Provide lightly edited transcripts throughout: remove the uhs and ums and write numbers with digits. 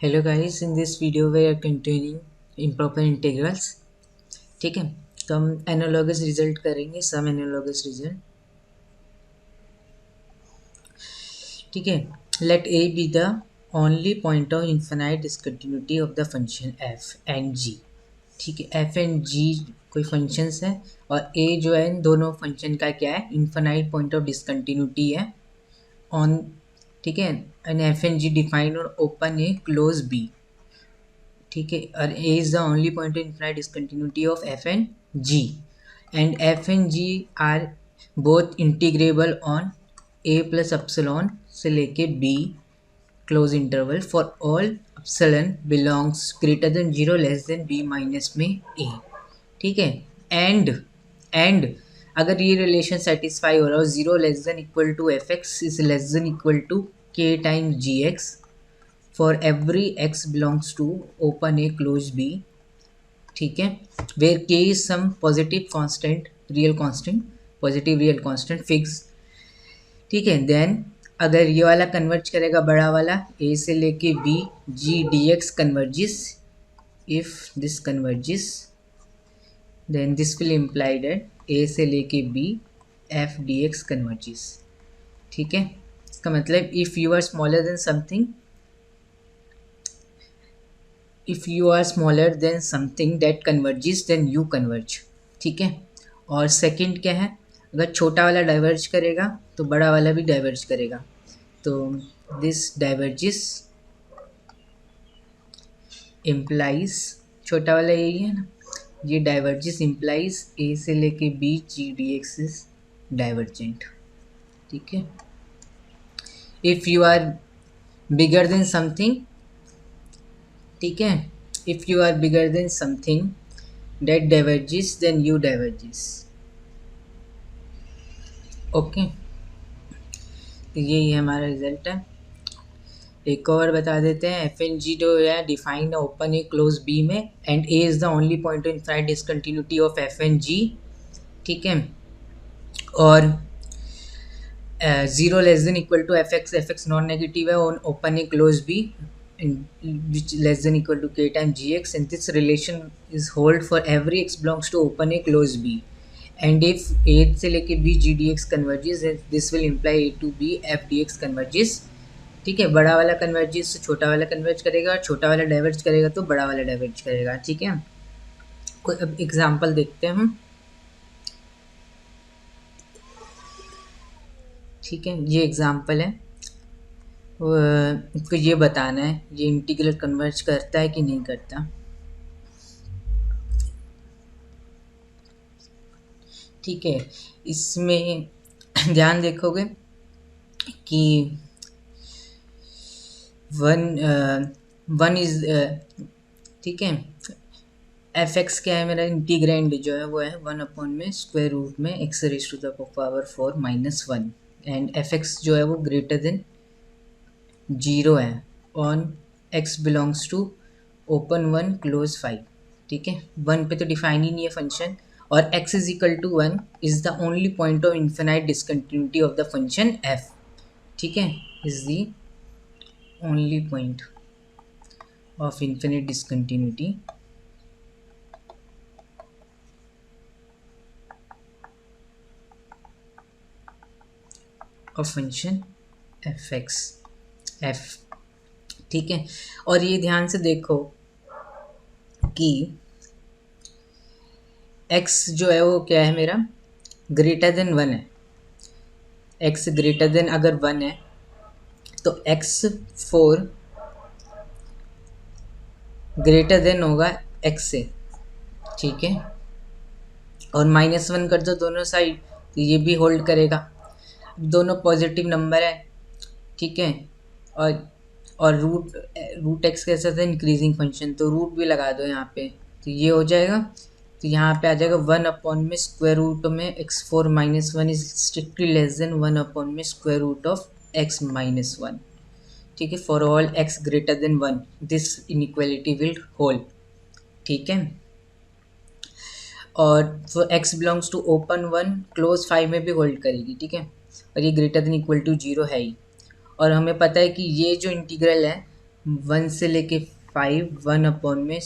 Hello guys, in this video we are continuing improper integrals. ठीक है, तो हम एनालॉगस रिजल्ट करेंगे, सम एनालॉगस रिजल्ट। ठीक है, let a B the only point of infinite discontinuity of the function f and g. ठीक है, F and जी कोई फंक्शंस है और ए जो है इन दोनों फंक्शन का क्या है, इन्फिनाइट पॉइंट ऑफ डिसकंटिन्यूटी है ऑन। ठीक है, and f and g define और ओपन ए क्लोज बी। ठीक है, और a is the only point of infinite discontinuity of f and g, and f and g are both integrable on a plus epsilon से लेके b close interval for all epsilon belongs greater than zero less than b minus में a. ठीक है, and अगर ये relation satisfy हो रहा हो, zero less than equal to f x is less than equal to K times g x for every x belongs to open a closed b. ठीक है, where k is some positive constant, real constant, positive real constant fixed. ठीक है, then अगर ये वाला converge करेगा बड़ा वाला a से लेके b, g dx converges, if this converges then this will imply that a से लेके b f dx converges. ठीक है, इसका मतलब if you are smaller than something, if you are smaller than something that converges then you converge. ठीक है, और second क्या है, अगर छोटा वाला डाइवर्ज करेगा तो बड़ा वाला भी डाइवर्ज करेगा, तो दिस डाइवर्जिस इम्प्लाइज, छोटा वाला यही है ना, ये डाइवर्जिस इम्प्लाइज ए से लेके b g d x is divergent. ठीक है, if you are bigger than something, ठीक है, if you are bigger than something that diverges then you diverges. Okay, तो यही हमारा रिजल्ट है. एक और बता देते हैं, एफ एन जी जो है define open a close b में, and a is the only point of infinite discontinuity of f and g. ठीक है, और zero less than equal to f x non negative है on open a close b which less than equal to k times gx, and this relation is hold for every x belongs to open a close b, and if a से लेके b g dx converges this will imply a to b f dx converges. ठीक है, बड़ा वाला converges तो छोटा वाला converge करेगा, और छोटा वाला डाइवर्ज करेगा तो बड़ा वाला डाइवर्ज करेगा. ठीक है, कोई अब एग्जांपल देखते हैं हम. ठीक है, ये एग्जांपल है, इसको ये बताना है ये इंटीग्रल कन्वर्ज करता है कि नहीं करता. ठीक है, इसमें ध्यान देखोगे कि वन इज, ठीक है, एफ एक्स क्या है मेरा, इंटीग्रैंड जो है वो है वन अपॉन में स्क्वायर रूट में x raise to the power 4 minus 1, and f x जो है वो ग्रेटर देन जीरो है on x belongs to open 1 close 5. ठीक है, 1 पे तो डिफाइन ही नहीं है फंक्शन, और x is equal to 1 is the only point of infinite discontinuity of the function f. ठीक है, is the only point of infinite discontinuity of function f. ठीक है, और ये ध्यान से देखो कि x जो है वो क्या है मेरा, ग्रेटर देन 1 है. x ग्रेटर देन अगर 1 है तो x4 ग्रेटर देन होगा x से. ठीक है, और -1 कर दो दोनों साइड तो ये भी होल्ड करेगा, दोनों पॉजिटिव नंबर है. ठीक है, और रूट एक्स कैसा था, इंक्रीजिंग फंक्शन, तो रूट भी लगा दो यहाँ पे तो ये हो जाएगा. तो यहाँ पे आ जाएगा 1 अपॉन में स्क्वायर रूट में x4 minus 1 is strictly less than 1 upon में square root of x minus 1. ठीक है, for all x greater than 1 this inequality will hold. ठीक है, और for x belongs to open 1 close 5 में भी होल्ड करेगी. ठीक है, और ये ग्रेटर देन इक्वल टू 0 है ही, और हमें पता है कि ये जो इंटीग्रल है 1 से लेके 5 1 अपॉन में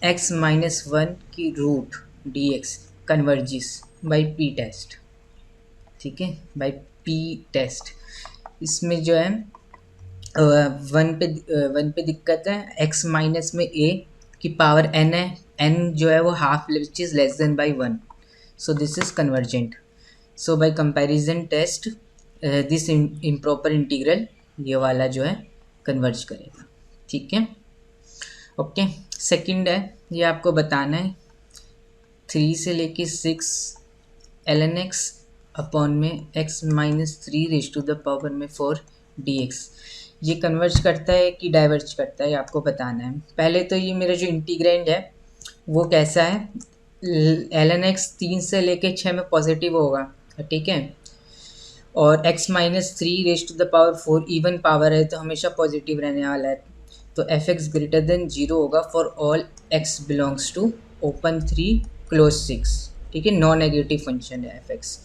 x माइनस 1 की root dx converges by p test. ठीक है, बाई पी टेस्ट। इसमें जो है वन पे दिक्कत है, x माइनस में a की पावर n है, n जो है वो half which is less than by 1, so this is convergent. So by comparison test this improper integral ये वाला जो है कन्वर्ज करेगा। ठीक है, ओके। सेकंड है, ये आपको बताना है 3 से लेके 6 ln x अपॉन में x minus 3 raise to the power में 4 dx ये कन्वर्ज करता है कि डाइवर्ज करता है, आपको बताना है। पहले तो ये मेरा जो इंटीग्रेंड है वो कैसा है, ln x 3 से लेके 6 में पॉजिटिव होगा, ठीक है, और x minus 3 raise to the power 4 even power है तो हमेशा पॉजिटिव रहने वाला है। तो एफ एक्स ग्रेटर देन 0 होगा for all x belongs to open 3 close 6। ठीक है, नॉन नेगेटिव फंक्शन है f x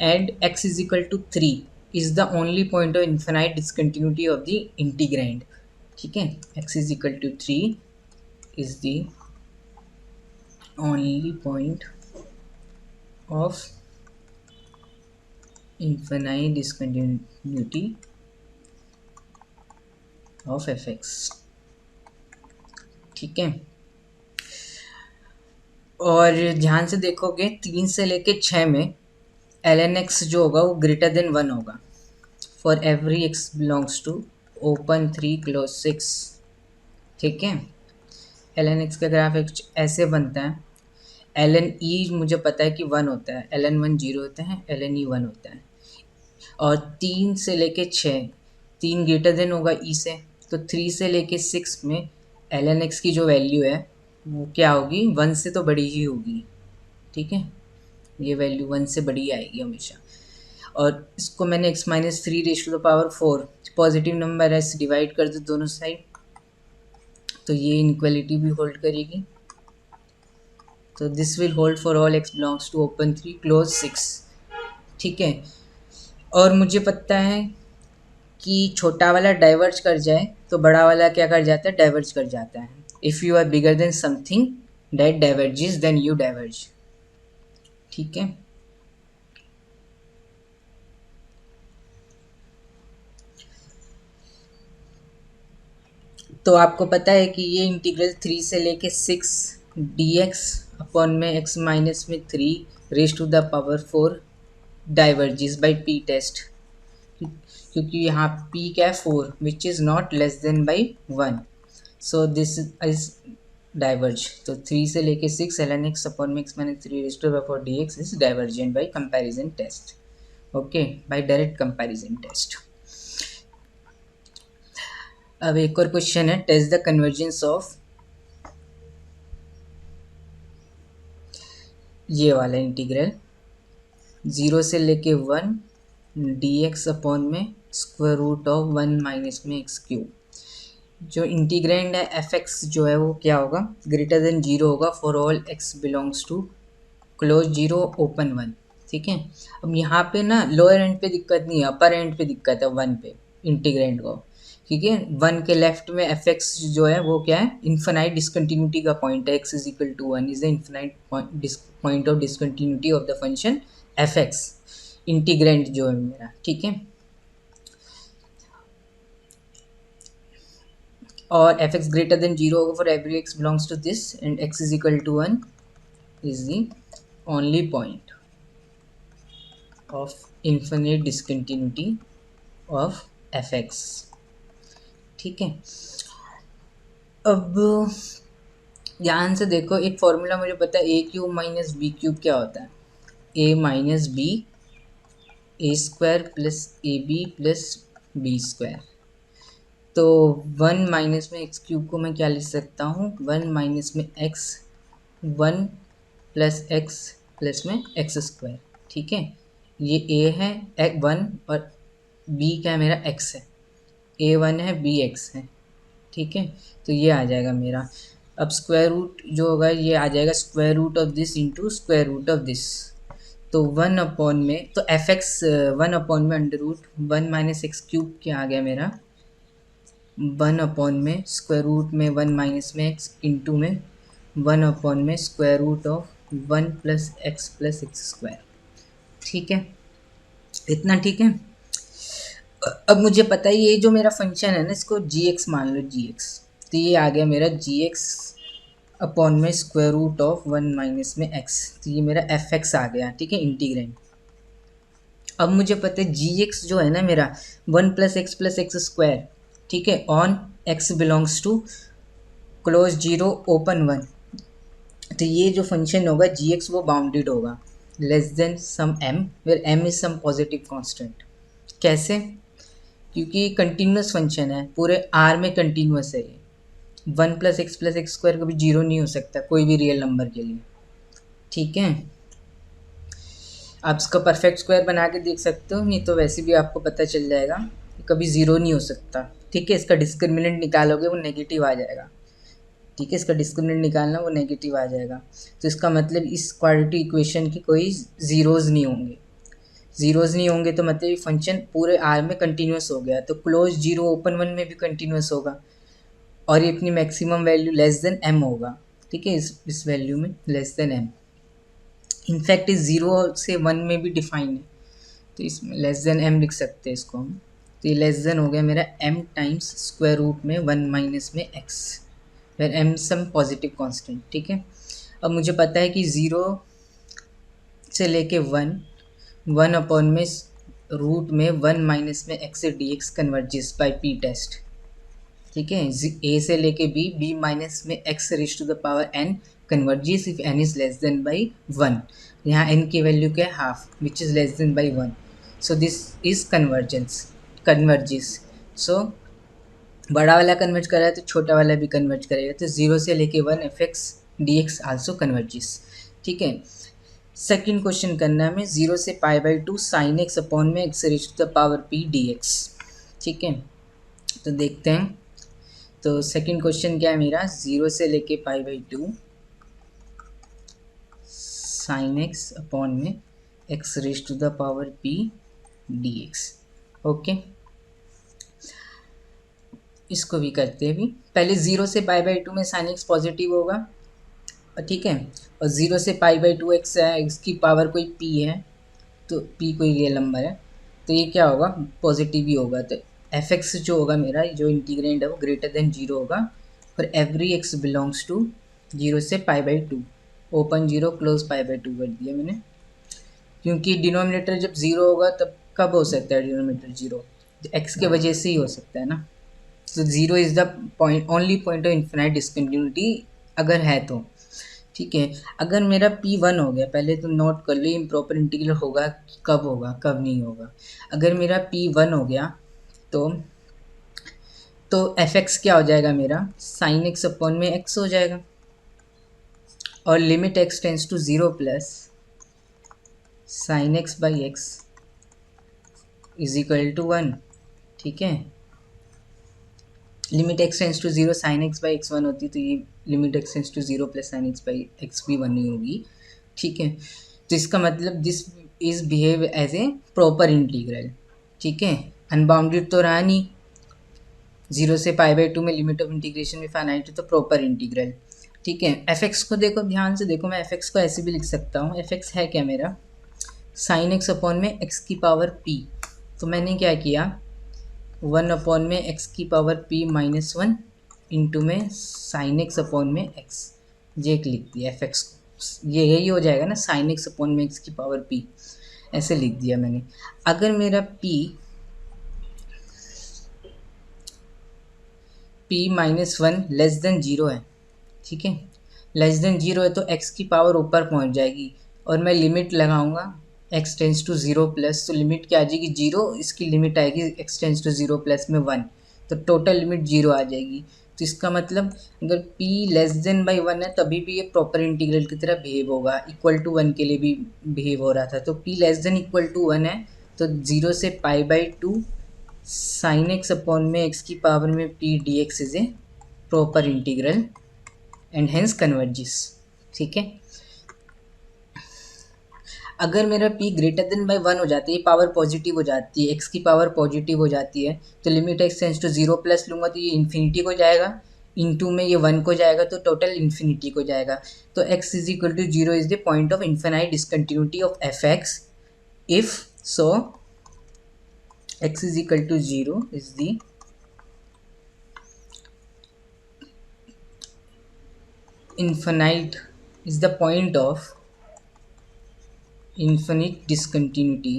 and x is equal to 3 is the only point of infinite discontinuity of the integrand. ठीक है, x is equal to 3 is the only point of infinite discontinuity of fx। ठीक है, और ध्यान से देखोगे 3 से लेके 6 में ln x जो होगा वो ग्रेटर देन 1 होगा for every x belongs to open 3 close 6। ठीक है, ln x का ग्राफ ऐसे बनता है, ln e मुझे पता है कि 1 होता है, ln 1 0 होता है, ln e 1 होता है, और 3 से लेके 6 3 ग्रेटर देन होगा ई से, तो 3 से लेके 6 में ln x की जो वैल्यू है वो क्या होगी, 1 से तो बड़ी ही होगी। ठीक है, ये वैल्यू 1 से बड़ी आएगी हमेशा। और इसको मैंने x minus 3 raise to the power 4 positive number है, डिवाइड कर दो दोनों साइड, तो ये इनइक्वालिटी भी होल्ड करेगी। तो this will hold for all x belongs to open 3 close 6। ठीक है, और मुझे पता है कि छोटा वाला डाइवर्ज कर जाए तो बड़ा वाला क्या कर जाता है, डाइवर्ज कर जाता है। If you are bigger than something that diverges then you diverge. ठीक है, तो आपको पता है कि ये इंटीग्रल 3 से लेके 6 dx अपॉन में x माइनस में 3 raise to the power 4 diverges by p test, क्योंकि यहाँ p क्या है 4 which is not less than by 1, so this is diverge. तो 3 से लेके 6 ln x अपॉन में x minus 3 raise to the power dx is divergent by comparison test. Okay, by direct comparison test. अब एक और question है, test the convergence of ये वाला इंटीग्रल 0 से लेके 1 dx अपॉन में स्क्वायर रूट ऑफ 1 माइनस में एक्स क्यूब। जो इंटीग्रेंड है एफ एक्स जो है वो क्या होगा, ग्रेटर देन 0 होगा for all x belongs to close 0 open 1। ठीक है, अब यहाँ पे ना लोअर एंड पे दिक्कत नहीं है, अपर एंड पे दिक्कत है 1 पे इंटीग्रेंड को। ठीक है, 1 के लेफ्ट में एफ एक्स जो है वो क्या है, इन्फिनाइट डिसकंटिन्यूटी का पॉइंट है, x is equal to 1 is the infinite point of discontinuity of the function f x integrand जो है मेरा। ठीक है, और एफ एक्स ग्रेटर देन 0 होगा for every x belongs to this and x is equal to 1 is the only point of infinite discontinuity of F x. ठीक है, अब ध्यान से देखो, एक फॉर्मूला मुझे पता है, a cube minus b cube क्या होता है, a minus b a square plus a b plus b square. तो 1 माइनस में एक्स क्यूब को मैं क्या लिख सकता हूँ, 1 माइनस में एक्स 1 प्लस एक्स प्लस में एक्स स्क्वायर। ठीक है, ये ए है 1 और बी क्या है मेरा एक्स है, ए 1 है बी एक्स है। ठीक है, तो ये आ जाएगा मेरा। अब स्क्वायर रूट जो होगा ये आ जाएगा square root of this into square root of this, तो 1 अपॉन में, तो एफ एक्स 1 अपॉन में under root 1 minus x cube क्या आ गया मेरा, वन अपॉन में स्क्वायर रूट में वन माइनस में एक्स इंटू में वन अपॉन में square root of one plus x square. ठीक है, इतना ठीक है। अब मुझे पता है ये जो मेरा फंक्शन है ना, इसको जी एक्स मान लो, जी एक्स, तो ये आ गया मेरा जी एक्स अपॉन में square root of one minus में एक्स, तो ये मेरा एफ एक्स आ गया। ठीक है, इंटीग्रेंड। अब मुझे पता है जी एक्स जो है ना मेरा वन प्लस एक्स स्क्वायर, ठीक है, on x belongs to close zero open one, तो ये जो फंक्शन होगा जी एक्स वो बाउंडेड होगा less than some m where m is some positive constant. कैसे? क्योंकि कंटिन्यूस फंक्शन है, पूरे आर में कंटिन्यूस है ये। वन प्लस एक्स स्क्वायर कभी जीरो नहीं हो सकता कोई भी रियल नंबर के लिए। ठीक है, आप इसका परफेक्ट स्क्वायर बना के देख सकते हो, नहीं तो वैसे भी आपको पता चल जाएगा कि कभी ज़ीरो नहीं हो सकता। ठीक है, इसका डिस्क्रिमिनेंट निकालोगे वो नेगेटिव आ जाएगा। ठीक है, इसका डिस्क्रिमिनेंट निकालना वो नेगेटिव आ जाएगा, तो इसका मतलब इस क्वाड्रेटिक इक्वेशन की कोई ज़ीरोज़ नहीं होंगे। ज़ीरोज़ नहीं होंगे तो मतलब ये फंक्शन पूरे आर में कंटिन्यूस हो गया, तो क्लोज जीरो ओपन वन में भी कंटिन्यूस होगा और ये अपनी maximum value less than m होगा। ठीक है, इस वैल्यू में लेस देन एम, इनफैक्ट इस ज़ीरो से वन में भी डिफाइन है, तो इसमें लेस देन एम लिख सकते हैं इसको हम। तो ये लेस देन हो गया मेरा एम टाइम्स स्क्वायर रूट में वन माइनस में एक्स, फिर एम सम पॉजिटिव कांस्टेंट। ठीक है, अब मुझे पता है कि ज़ीरो से लेके वन, वन अपॉन में रूट में वन माइनस में एक्स से d x converges by p test. ठीक है, ए से लेके बी, बी माइनस में x raise to the power n converges if n is less than by one. यहाँ एन की वैल्यू क्या है? Half, which is less than by one, so this is converges. सो बड़ा वाला कन्वर्ज कर रहा है तो छोटा वाला भी कन्वर्ज करेगा, तो जीरो से लेके one F x D x also converges. ठीक है, सेकेंड क्वेश्चन करना है हमें, जीरो से pi by two sine x upon में x raise to the power p d x. ठीक है, तो देखते हैं। तो सेकंड क्वेश्चन क्या है मेरा, जीरो से लेके pi by two sine x upon में x raise to the power p d x. Okay, इसको भी करते हैं। भी पहले जीरो से पाई बाई टू में साइन एक्स पॉजिटिव होगा, ठीक है, और जीरो से पाई बाई टू एक्स है, एक्स की पावर कोई पी है, तो पी कोई रियल नंबर है, तो ये क्या होगा? पॉजिटिव ही होगा। तो एफ एक्स जो होगा मेरा, जो इंटीग्रेंड है वो ग्रेटर देन जीरो होगा for every x belongs to zero से pi by two, open zero close pi by two कर दिया मैंने, क्योंकि डिनोमिनेटर जब ज़ीरो होगा तब कब हो सकता है डिनोमिनेटर ज़ीरो? एक्स के वजह से ही हो सकता है ना। तो zero is the point, only point of infinite discontinuity अगर है तो। ठीक है, अगर मेरा पी वन हो गया, पहले तो नोट कर लो इम्प्रॉपर इंटीग्रल होगा कब होगा कब नहीं होगा। अगर मेरा पी वन हो गया तो एफ एक्स क्या हो जाएगा मेरा? साइन एक्स अपॉन में एक्स हो जाएगा, और limit x tends to zero plus sine x by x is equal to one. ठीक है, limit x tends to zero sine x by x one होती, तो ये limit x tends to zero plus sine x by x भी one ही होगी। ठीक है, तो इसका मतलब this is behave as a proper integral. ठीक है, अनबाउंडेड तो रहा नहीं, जीरो से पाई बाई टू में लिमिट ऑफ इंटीग्रेशन में फाइनाइट है, तो प्रॉपर इंटीग्रल। ठीक है, एफ एक्स को देखो, ध्यान से देखो, मैं एफ एक्स को ऐसे भी लिख सकता हूँ। एफ एक्स है क्या मेरा? साइन एक्स अपॉन में एक्स की पावर पी, तो मैंने क्या किया, वन अपॉन में एक्स की power P minus one into में साइन एक्स अपॉन में एक्स, ये लिख दिया एफ एक्स को। ये यही हो जाएगा ना, साइन एक्स अपॉन में एक्स की पावर पी, ऐसे लिख दिया मैंने। अगर मेरा P minus one less then zero है, ठीक है, लेस देन जीरो है, तो एक्स की पावर ऊपर पहुंच जाएगी, और मैं लिमिट लगाऊंगा x tends to zero plus, तो लिमिट क्या आ जाएगी? जीरो, इसकी लिमिट आएगी x tends to zero plus में वन, तो टोटल लिमिट जीरो आ जाएगी। तो इसका मतलब अगर p less than by one है तभी भी ये प्रॉपर इंटीग्रल की तरह बिहेव होगा, इक्वल टू वन के लिए भी बिहेव हो रहा था। तो p less than equal to one है, तो जीरो से pi by two sine x upon में एक्स की पावर में p d x is a proper integral and hence converges. ठीक है, अगर मेरा p ग्रेटर देन बाई 1 हो जाती है, पावर पॉजिटिव हो जाती है, x की पावर पॉजिटिव हो जाती है, तो limit x tends to 0 plus लूँगा तो ये इन्फिनिटी को जाएगा, इनटू में ये 1 को जाएगा तो टोटल इन्फिनिटी को जाएगा। तो x is equal to 0 is the point of infinite discontinuity of fx if so x is equal to 0 is the infinite is the point of infinite discontinuity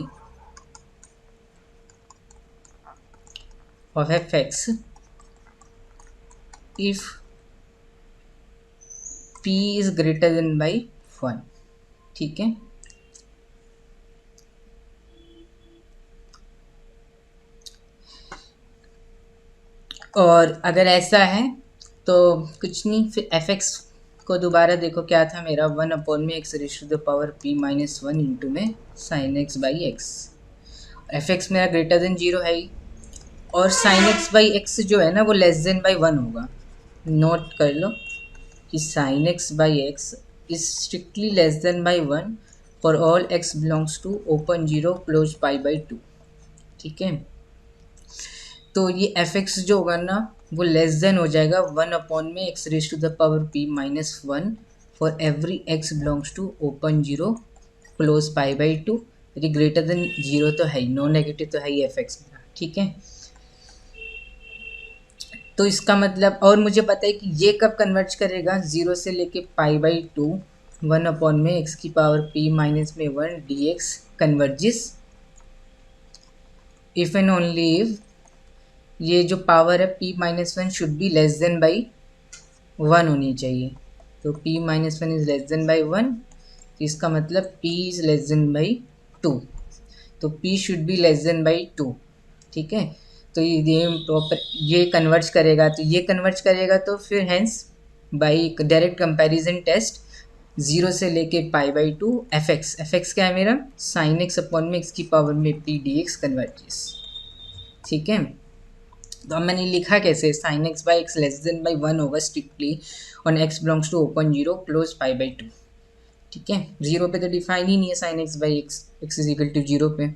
of fx if p is greater than by 1। ठीक है, और अगर ऐसा है तो कुछ नहीं, फिर fx को दोबारा देखो क्या था मेरा 1 अपॉन में x raise to the power p minus 1 into में sine x by x. fx मेरा ग्रेटर देन 0 है ही, और साइन x बाई एक्स जो है ना वो लेस देन बाई 1 होगा। नोट कर लो कि sine x by x is strictly less than by 1 for all x belongs to open 0 close pi by 2। ठीक है, तो ये fx जो होगा ना वो लेस देन हो जाएगा 1 अपॉन में x raise to the power p minus 1 for every x belongs to open 0 close pi by 2। यदि ग्रेटर देन 0 तो है ही, नॉन नेगेटिव तो है ही fx। ठीक है, तो इसका मतलब, और मुझे पता है कि ये कब कन्वर्ज करेगा, 0 से लेके पाई बाई 2 1 अपॉन में x की पावर p माइनस में 1 dx converges if and only if ये जो पावर है p minus 1 should be less than by 1 होनी चाहिए। तो p minus 1 is less than by 1, तो इसका मतलब p is less than by 2, तो p should be less than by 2। ठीक है, तो ये प्रॉपर ये कन्वर्ज करेगा, तो ये कन्वर्ज करेगा, तो फिर hence by direct comparison test 0 से लेके पाई बाई 2 fx क्या है मेरा साइन x अपॉन में x की पावर में p dx कन्वर्जेस। ठीक है, तो अब मैंने लिखा कैसे, sine x by x less than by 1 होगा strictly on x belongs to open 0 close pi by 2। ठीक है, 0 पे तो डिफाइन ही नहीं है sine x by x is equal to 0 पे,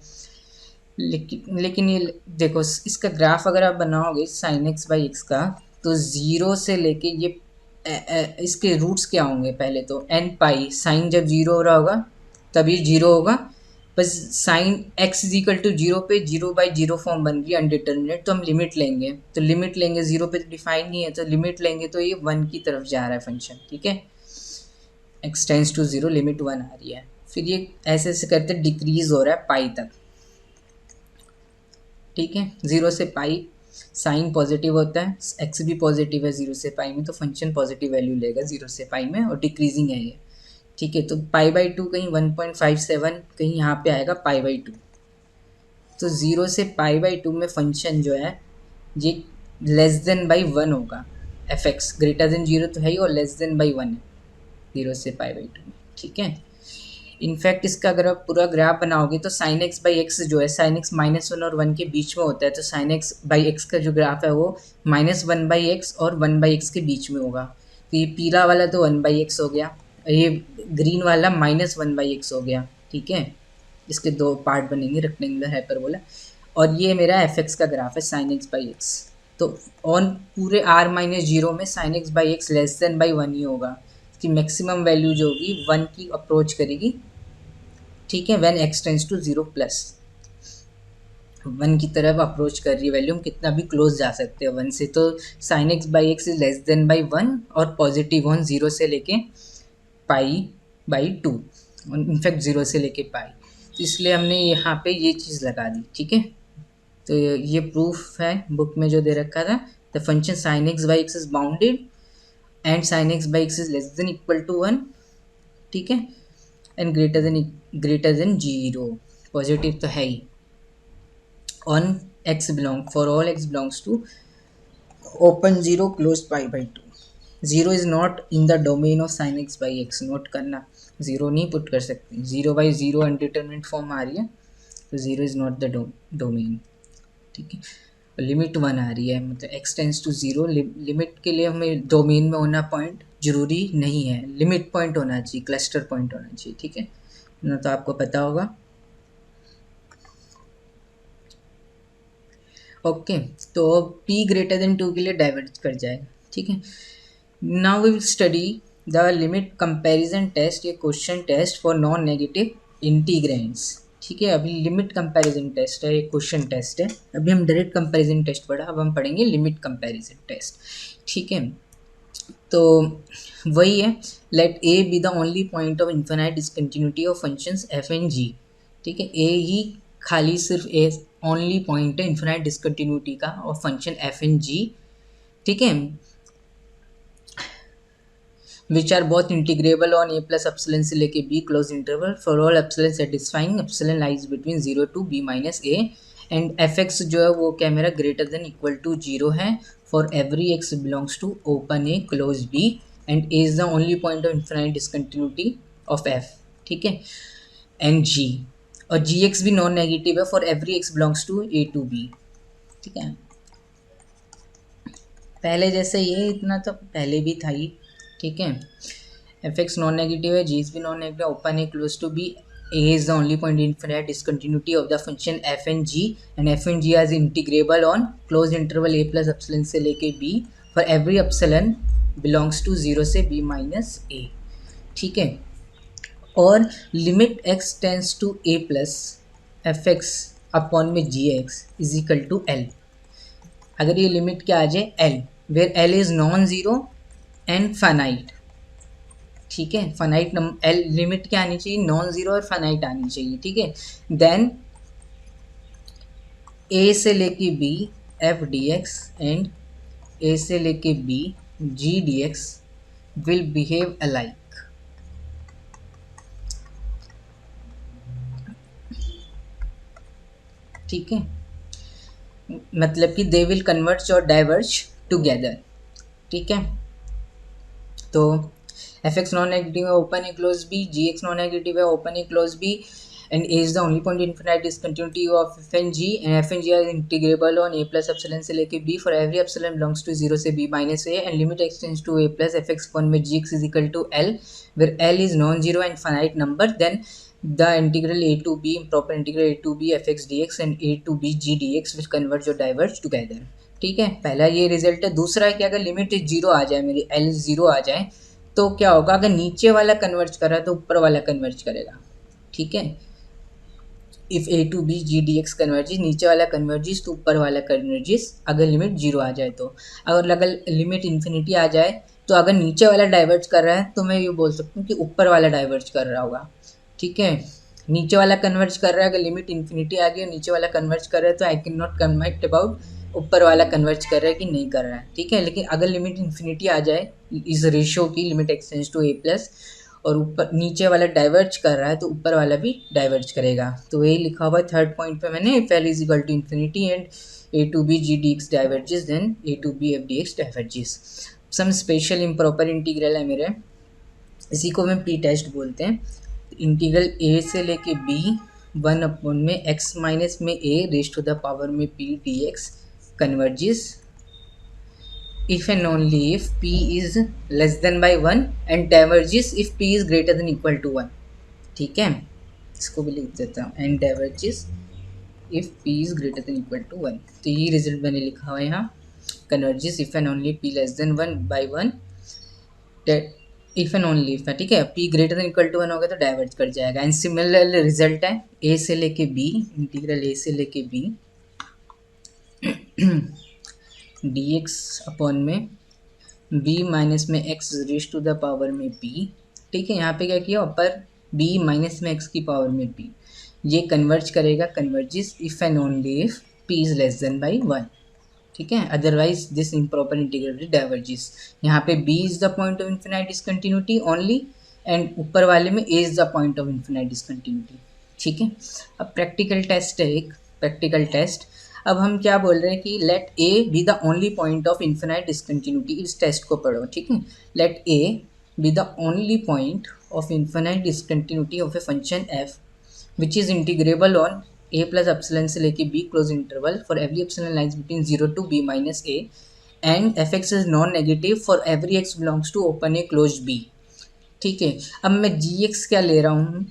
लेकिन ये देखो इसका ग्राफ अगर आप बनाओगे साइन x बाई एक्स का, तो 0 से लेके ये इसके रूट्स क्या होंगे, पहले तो n पाई, साइन जब 0 हो रहा होगा तब ये 0 होगा, बस sine x is equal to 0 पे 0 बाई 0 फॉर्म बन रही है अनडिटर्मिनेट, तो हम लिमिट लेंगे, तो लिमिट लेंगे 0 पे तो डिफाइन नहीं है, तो लिमिट लेंगे तो ये 1 की तरफ जा रहा है फंक्शन। ठीक है, x टेंस टू 0 लिमिट 1 आ रही है, फिर ये ऐसे ऐसे करते डिक्रीज हो रहा है पाई तक। ठीक है, 0 से पाई साइन पॉजिटिव होता है, x भी पॉजिटिव है 0 से पाई में, तो फंक्शन पॉजिटिव वैल्यू लेगा 0 से पाई में, और डिक्रीजिंग है ये। ठीक है, तो पाई बाई 2 कहीं 1.57 कहीं यहाँ पे आएगा पाई बाई 2, तो 0 से पाई बाई 2 में फंक्शन जो है ये लेस देन बाई 1 होगा। fx ग्रेटर देन 0 तो है ही, और लेस देन बाई 1 है 0 से पाई बाई 2 में। ठीक है, इनफैक्ट इसका अगर आप पूरा ग्राफ बनाओगे तो साइन x बाई एक्स जो है साइन x माइनस 1 और 1 के बीच में होता है, तो साइन x बाई एक्स का जो ग्राफ है वो माइनस 1 बाई एक्स और 1 बाई एक्स के बीच में होगा। तो ये पीला वाला तो 1 बाई एक्स हो गया, ये ग्रीन वाला माइनस 1 बाई एक्स हो गया। ठीक है, इसके दो पार्ट बनेंगे रेक्टेंगुलर हाइपरबोला, और ये मेरा fx का ग्राफ है साइन x बाई एक्स। तो ऑन पूरे r माइनस 0 में sine x by x less than by 1 ही होगा, कि मैक्सिमम वैल्यू जो होगी 1 की अप्रोच करेगी। ठीक है, when x tends to 0 plus 1 की तरफ अप्रोच कर रही है वैल्यू, हम कितना भी क्लोज जा सकते हैं 1 से, तो sine x by x is less than by 1 और पॉजिटिव ऑन 0 से लेके पाई बाई 2, इनफैक्ट 0 से लेके पाई, तो इसलिए हमने यहाँ पे ये चीज़ लगा दी। ठीक है, तो ये प्रूफ है बुक में जो दे रखा था, the function sine x by x is bounded and sine x by x is less than equal to 1। ठीक है, एंड ग्रेटर देन 0, पॉजिटिव तो है ही, on x belong for all x belongs to open 0 close pi by 2। 0 is not in the domain of sine x by x, note करना 0 नहीं put कर सकते, 0 by 0 अनडिटरमिनेट form आ रही है, तो 0 इज नॉट द डोमेन। ठीक है, लिमिट 1 आ रही है, मतलब x टेंस टू 0, लिमिट के लिए हमें डोमेन में होना पॉइंट जरूरी नहीं है, लिमिट पॉइंट होना चाहिए, क्लस्टर पॉइंट होना चाहिए। ठीक है, ना तो आपको पता होगा। ओके, तो p ग्रेटर देन 2 के लिए डाइवर्ज कर जाएगा, ठीक है। Now we will study the limit comparison test, ये question test for non negative integrands, ठीक है। अभी लिमिट कंपैरिजन टेस्ट है, ये क्वेश्चन टेस्ट है। अभी हम डायरेक्ट कंपैरिजन टेस्ट पढ़ा, अब हम पढ़ेंगे लिमिट कंपैरिजन टेस्ट, ठीक है। तो वही है, let a B the only point of infinite discontinuity of functions f and g, ठीक है। ए ही खाली सिर्फ ए ओनली पॉइंट है इन्फिनाइट डिसकंटिन्यूटी का और फंक्शन एफ एंड जी, ठीक है। Which are both integrable on a plus epsilon से लेके b close interval for all epsilon satisfying epsilon lies between 0 to b minus a, and f x जो है वो क्या मेरा ग्रेटर देन इक्वल टू 0 है for every x belongs to open a close b, and a is the only point of infinite discontinuity of f, ठीक है, and g. और g x भी नॉन नेगेटिव है for every x belongs to a to b, ठीक है। पहले जैसे ये इतना तो पहले भी था ही, ठीक है। एफ एक्स नॉन नेगेटिव है, जी भी non negative, open a close to b, a is the only point infinite discontinuity of the function f and g, and f and g are integrable on close interval a plus epsilon से लेके b for every epsilon belongs to 0 से b minus a, ठीक है। और limit x tends to a plus f x upon में g x is equal to L, अगर ये limit क्या आ जाए l, where l is non zero and finite, ठीक है। फाइनाइट नंबर एल लिमिट क्या आनी चाहिए, नॉन ज़ीरो और फाइनाइट आनी चाहिए, ठीक है। देन ए से लेके b f d x and a से लेके b g d x will behave alike, ठीक है। मतलब कि दे विल कन्वर्ज और डाइवर्ज टुगेदर, ठीक है। तो एफ एक्स नॉन नेगेटिव है, open a close b, g x non negative है, open a close b, and a is the only point infinite discontinuity of f and g, and f and g are integrable on a plus epsilon से लेके b for every epsilon belongs to 0 से b minus a, and limit x tends to a plus f x upon में g x is equal to l, where l is non zero and finite number, then the integral a to b improper integral a to b fx dx and a to b g dx which converge or diverge together, ठीक है। पहला ये result है। दूसरा है कि अगर limit zero आ जाए, मेरी एल जीरो आ जाए, तो क्या होगा, अगर नीचे वाला कन्वर्ज कर रहा है तो ऊपर वाला कन्वर्ज करेगा, ठीक है। If a to b g d x converges, नीचे वाला कन्वर्जिस तो ऊपर वाला कन्वर्जिस, अगर लिमिट जीरो आ जाए तो। अगर लिमिट इन्फिनिटी आ जाए तो अगर नीचे वाला डाइवर्ज कर रहा है तो मैं ये बोल सकता हूँ कि ऊपर वाला डाइवर्ज कर रहा होगा, ठीक है। नीचे वाला कन्वर्ज कर रहा है, अगर लिमिट इन्फिनिटी आ गई और नीचे वाला कन्वर्ज कर रहा है तो I can not comment about ऊपर वाला कन्वर्ज कर रहा है कि नहीं कर रहा है, ठीक है। लेकिन अगर लिमिट इन्फिनिटी आ जाए इस रेशियो की, limit x tends to a plus, और ऊपर नीचे वाला डाइवर्ज कर रहा है तो ऊपर वाला भी डाइवर्ज करेगा। तो यही लिखा हुआ है थर्ड पॉइंट पे मैंने, if l is equal to infinity and a to b g d x diverges then a to b f d x diverges. Some special improper integral है मेरे, इसी को मैं पी टेस्ट बोलते हैं। इंटीग्रल ए से लेके बी 1 अपॉन में एक्स माइनस में ए रेस्ट टू द पावर में P d x converges if and only if p is less than by 1 and diverges if p is greater than equal to 1, ठीक है। इसको भी लिख देता हूँ, and diverges if p is greater than equal to 1। तो ये result मैंने लिखा हुआ है यहाँ, converges if and only p less than 1 by 1, if and only if, ठीक है। p greater than equal to 1 होगा तो डाइवर्ज कर जाएगा। एंड सिमिलर रिजल्ट है a से लेके b, इंटीग्रल a से लेके b dx अपॉन में b माइनस में x raise to the power में p, ठीक है। यहाँ पे क्या किया, ऊपर b माइनस में x की पावर में p, ये कन्वर्ज करेगा, converges if and only if p is less than by 1, ठीक है। Otherwise this improper integral diverges. यहाँ पे b is the point of infinite discontinuity only, and ऊपर वाले में a is the point of infinite discontinuity, ठीक है। अब प्रैक्टिकल टेस्ट है एक, प्रैक्टिकल टेस्ट। अब हम क्या बोल रहे हैं कि let a B the only point of infinite discontinuity, इस टेस्ट को पढ़ो, ठीक है। Let a B the only point of infinite discontinuity of a function f which is integrable on a plus epsilon से लेके b close interval for every epsilon lies between 0 to b minus a, and f x is non negative for every x belongs to open a close b, ठीक है। अब मैं जी x क्या ले रहा हूँ,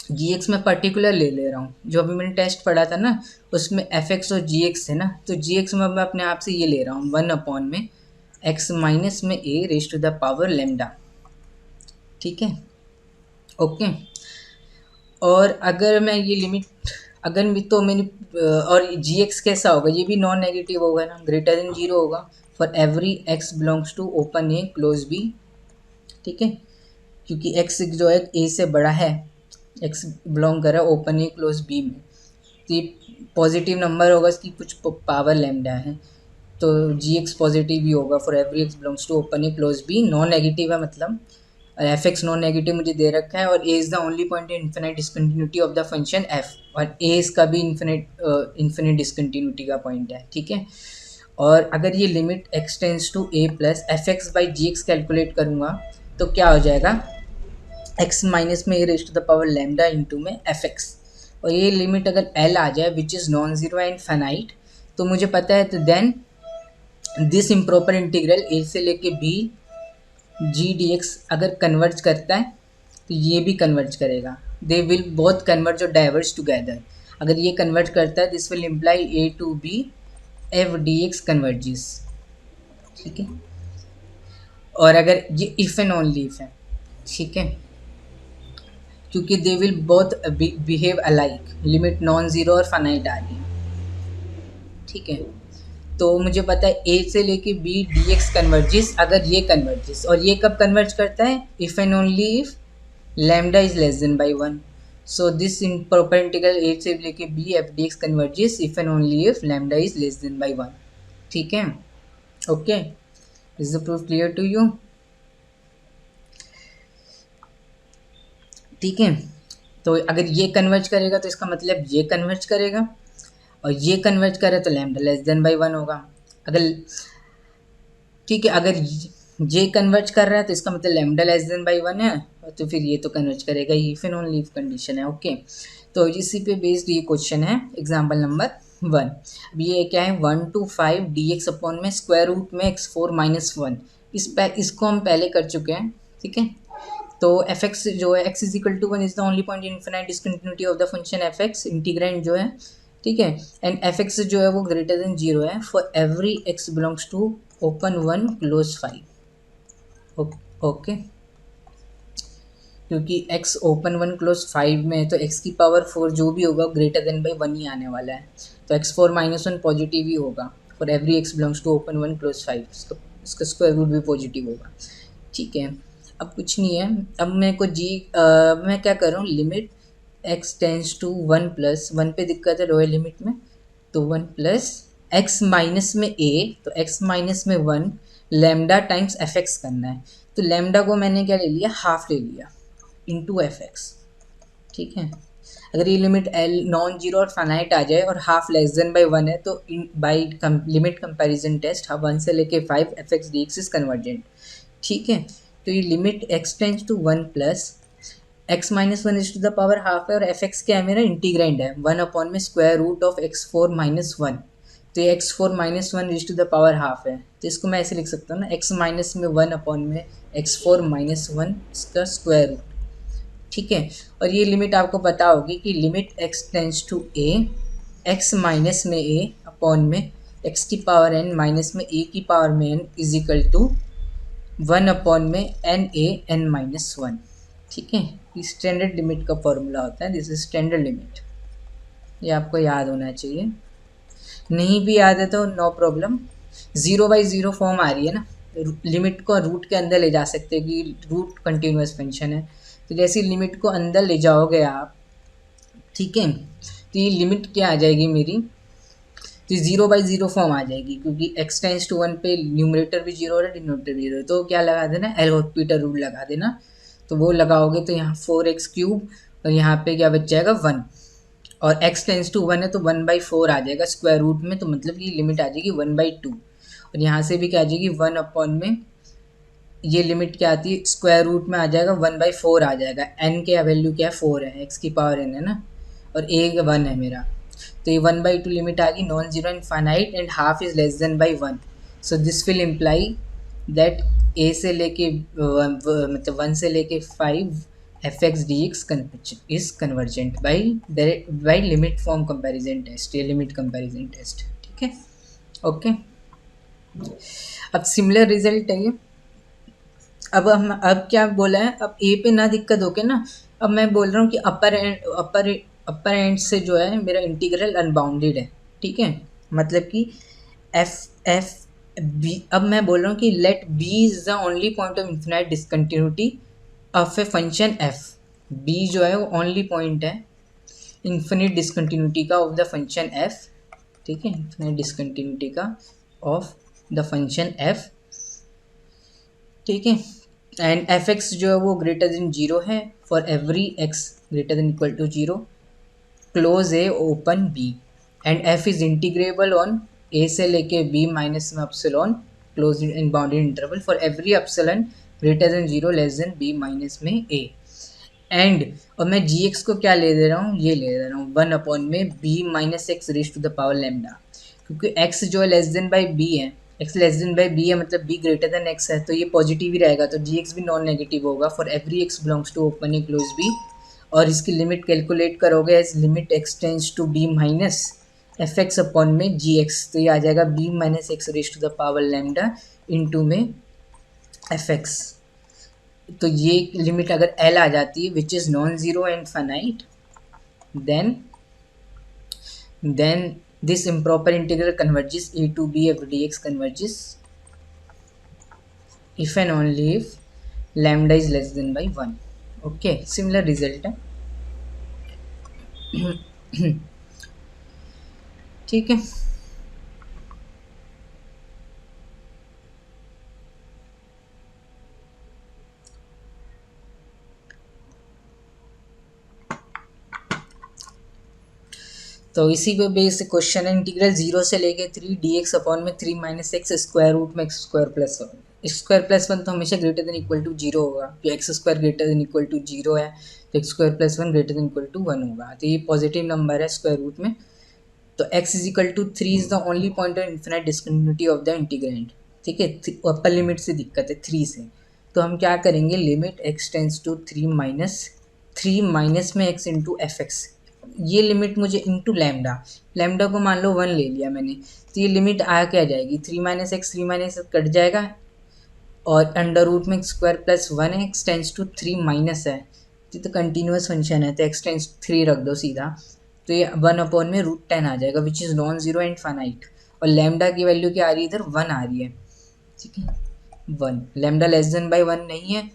जी एक्स में पर्टिकुलर ले रहा हूँ, जो अभी मैंने टेस्ट पढ़ा था ना उसमें एफ एक्स और जी एक्स है ना, तो जी एक्स में मैं अपने आप से ये ले रहा हूँ 1 में एक्स माइनस में a raise to the power lambda. ठीक है, ओके। और अगर मैं ये लिमिट अगर भी तो मैंने और जी एक्स कैसा होगा, ये भी नॉन नेगेटिव होगा ना, ग्रेटर देन जीरो होगा for every x belongs to open a close b. ठीक है, क्योंकि एक्स जो है ए से बड़ा है, एक्स बिलोंग कर रहा है ओपन ए क्लोज बी में, तो ये पॉजिटिव नंबर होगा, इसकी कुछ पावर लेमडा है, तो जी एक्स पॉजिटिव ही होगा for every x belongs to open a close b. Non negative है मतलब, एफ एक्स नॉन नेगेटिव मुझे दे रखा है, और ए is the only point in infinite discontinuity of the function F, और ए इसका भी इन्फिनिट डिसकंटिन्यूटी का पॉइंट है। ठीक है, और अगर ये limit x tends to a plus f x by g x calculate करूँगा तो क्या हो जाएगा, एक्स माइनस में a raise to the power lambda into में एफ एक्स, और ये लिमिट अगर एल आ जाए which is non zero and finite, तो मुझे पता है, तो then this improper integral a से लेके बी जी डी एक्स अगर कन्वर्ज करता है तो ये भी कन्वर्ज करेगा, दे विल बोथ कन्वर्ज और डाइवर्ज टुगेदर। अगर ये कन्वर्ज करता है this will imply a to b f d x converges. ठीक है, और अगर ये इफ़ एंड ओनली इफ है, ठीक है, क्योंकि दे will both behave alike, limit non zero और फाइनाइट आ रही है। ठीक है, तो मुझे पता है ए से लेके बी डी एक्स कन्वर्जिस, अगर ये कन्वर्जिस, और ये कब कन्वर्ज करता है, if and only if lambda is less than by 1। So this improper integral a से लेके b f d x converges if and only if lambda is less than by 1। ठीक है, okay, is the proof clear to you? ठीक है, तो अगर ये converge करेगा तो इसका मतलब ये कन्वर्ज करेगा, और ये कन्वर्ज करे तो लैम्डा लेस देन बाई 1 होगा। अगर ठीक है, अगर ये कन्वर्ज कर रहा है तो इसका मतलब लैम्डा लेस देन बाई 1 है, तो फिर ये तो कन्वर्ज करेगा ही, if and only if condition है। ओके, तो इसी पे बेस्ड ये क्वेश्चन है, एग्जाम्पल नंबर 1। अब ये क्या है, 1 to 5 डी एक्स अपॉन में स्क्वायर रूट में x4 - 1, इसको हम पहले कर चुके हैं। ठीक है, तो एफ एक्स जो है x is equal to 1 is the only point in infinite discontinuity of the function f x, integrand जो है। ठीक है, एंड एफ एक्स जो है वो ग्रेटर देन जीरो है for every x belongs to open 1 close 5। Okay, क्योंकि x open 1 close 5 में है तो x की पावर 4 जो भी होगा ग्रेटर देन बाई 1 ही आने वाला है, तो x4 - 1 पॉजिटिव ही होगा for every x belongs to open 1 close 5, इसका स्क्वायर रूट भी पॉजिटिव होगा। ठीक है, अब कुछ नहीं है, अब मेरे को मैं क्या कर रहा हूँ, limit x tends to 1 plus 1 पे दिक्कत है लोअर लिमिट में, तो 1 प्लस x माइनस में a, तो x माइनस में 1 लैम्डा टाइम्स एफ एक्स करना है, तो लैम्डा को मैंने क्या ले लिया, हाफ ले लिया इंटू एफ एक्स। ठीक है, अगर ये लिमिट एल नॉन जीरो और फाइनाइट आ जाए और हाफ लेस देन बाई 1 है, तो बाई लिमिट कंपैरिजन टेस्ट 1 से लेके 5 f x D x is convergent. ठीक है, तो ये limit x tends to 1 plus x minus 1 is to the power half है, और एफ एक्स क्या है मेरा, इंटीग्रेंड है 1 अपॉन में स्क्वायर रूट ऑफ x4 - 1, तो ये x4 - 1 is to the power half है, तो इसको मैं ऐसे लिख सकता हूँ ना, x माइनस में 1 अपॉन में x4 - 1 इसका स्क्वायर रूट। ठीक है, और ये लिमिट आपको पता होगी कि limit x tends to a, x minus में a अपॉन में x की पावर n माइनस में a की पावर में n is equal to 1 upon में n a n माइनस 1। ठीक है, ये स्टैंडर्ड लिमिट का फॉर्मूला होता है, दिस इज स्टैंडर्ड लिमिट, ये आपको याद होना चाहिए। नहीं भी याद है तो नो प्रॉब्लम, 0/0 फॉर्म आ रही है ना, लिमिट को रूट के अंदर ले जा सकते हैं कि रूट कंटिन्यूस फंक्शन है, तो जैसे लिमिट को अंदर ले जाओगे आप, ठीक है, तो ये लिमिट क्या आ जाएगी मेरी, तो 0/0 फॉर्म आ जाएगी, क्योंकि x टेंस टू 1 पे न्यूमरेटर भी जीरो है डिनोमिनेटर भी जीरो है, तो क्या लगा देना, एल हॉस्पिटल रूल लगा देना, तो वो लगाओगे तो यहाँ 4x क्यूब, और यहाँ पे क्या बच जाएगा 1, और x टेंस टू 1 है तो 1/4 आ जाएगा स्क्वायर रूट में, तो मतलब कि लिमिट आ जाएगी 1/2, और यहाँ से भी क्या आ जाएगी 1 अपॉन में, ये लिमिट क्या आती है, स्क्वायर रूट में आ जाएगा 1/4 आ जाएगा, n के वैल्यू क्या है 4 है, x की पावर n है ना, और a 1 है मेरा, तो ये 1/2 लिमिट आ गई, non zero infinite and half is less than by 1, so this will imply that a से लेके मतलब 1 से लेके 5 f x D x is convergent by limit form comparison test, ये लिमिट कंपेरिजन टेस्ट, ठीक है। ओके, अब सिमिलर रिजल्ट है ये। अब क्या बोला है, अब ए पे ना दिक्कत हो के ना, अब मैं बोल रहा हूँ कि अपर एंड से जो है मेरा इंटीग्रल अनबाउंडेड है, ठीक है। मतलब कि एफ एफ बी, अब मैं बोल रहा हूँ कि let b is the only point of infinite discontinuity of a function f. B जो है वो ओनली पॉइंट है इन्फिनिट डिसकंटिन्यूटी का ऑफ द फंक्शन एफ, ठीक है, इन्फिनिट डिसकंटिन्यूटी का ऑफ द फंक्शन एफ, ठीक है। एंड एफ एक्स जो है वो ग्रेटर देन जीरो है for every x greater than equal to zero, close a open b, and f is integrable on ए से लेके बी माइनस में epsilon close in bounded interval for every epsilon greater than zero less than b minus में a. And और मैं जी x को क्या ले दे रहा हूँ, ये ले दे रहा हूँ 1 में b minus x raise to the power lambda, क्योंकि एक्स जो है लेस देन बाई बी है, x less than by b है मतलब बी ग्रेटर देन एक्स है, तो ये पॉजिटिव ही रहेगा, तो जी एक्स भी नॉन नेगेटिव होगा for every x belongs to open a close b. और इसकी लिमिट कैलकुलेट करोगे as limit x tends to b minus f x upon में जी एक्स, तो ये आ जाएगा b minus x raise to the power lambda into में f x. तो ये लिमिट अगर एल आ जाती है which is non zero and finite, then this improper integral converges a to b f dx converges if and only if lambda is less than by 1। Okay, similar result है, ठीक है। तो इसी पे बेस क्वेश्चन है, integral 0 से लेके 3 D x upon में 3 माइनस एक्स स्क्वायर रूट में x square plus one. X square plus one तो हमेशा greater than equal to zero होगा, जो x square greater than equal to zero है तो x square plus one greater than equal to one होगा, तो ये पॉजिटिव नंबर है स्क्वायर रूट में। तो x is equal to 3 is the only point of infinite discontinuity of the integrand, ठीक है। अपर लिमिट से दिक्कत है 3 से, तो हम क्या करेंगे, limit x tends to 3 minus में x इंटू एफ एक्स, ये लिमिट मुझे इंटू लैम्डा को मान लो 1 ले लिया मैंने, तो ये लिमिट आ क्या जाएगी 3 माइनस एक्स कट जाएगा, और अंडर रूट में स्क्वायर प्लस वन है, एक्स टेंस टू 3 माइनस है, तो कंटिन्यूस फंक्शन है तो एक्स टेंस 3 रख दो सीधा, तो ये 1 में √10 आ जाएगा विच is non zero and finite. और लैम्डा की वैल्यू क्या आ रही है इधर 1 आ रही है, ठीक है 1, लैम्डा लेस देन बाई 1 नहीं है,